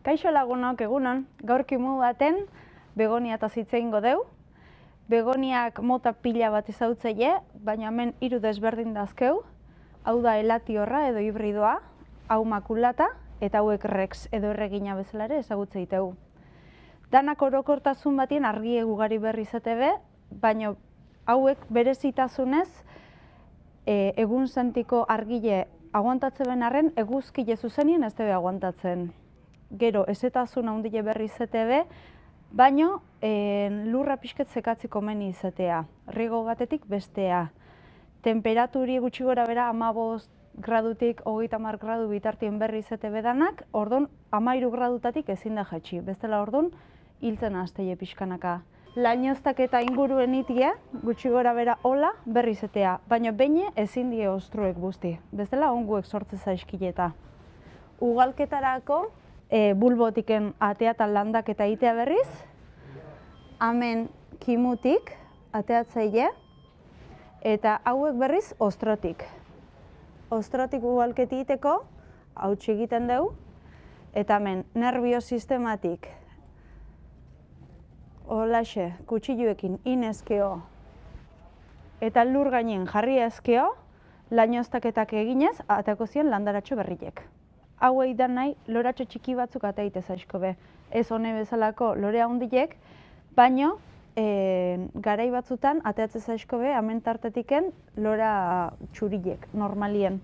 Kaixo lagunok egunon, gaur kimu baten begonia eta hitz egingo deu. Begoniak mota pila bat ezautzaile, baina hemen hiru desberdin dazkeu. Hau da elatiorra edo hibridoa, hau makulata eta hauek rex edo erregina bezala ere ezagutza diteu. Danak orokortasun batien argi ugari berri izate be, baina hauek berezitasunez egun sentiko argile aguantatze ben arren eguzkile zuzenien ez debe aguantatzen. Gero ezetasun handile berri izate be, baina lurra pixket zekatziko meni izatea, riego batetik bestea. Temperaturi gutxi gora bera 15 gradutik 30 gradu bitartien berri izate bedanak, ordon 13 gradutatik ezin da jaitsi, bestela ordon hiltzen hasteie pixkanaka. Lainoztak eta inguruen itie, gutxi gora bera hola berri izatea, baina beine ezin die ostruek guzti, bestela onguek sortze zaizkileta. Ugalketarako bulbotiken atea eta landak eta itea berriz, hemen kimutik ateatzaile, eta hauek berriz ostrotik. Ostrotik ugalketi iteko, hautsi egiten dugu, eta hemen nerviosistematik, holaxe, kutxiluekin inezkeo, eta lur gainen jarri ezkeo, lainoztaketak eginez, atako ziren landaratxo berriek. Hauei da nahi, loratxo txiki batzuk ateite zaizko be. Ez hone bezalako lore handiek, baino garai batzutan ateatze zaizko be, hemen tartetiken lora txuriek, normalien.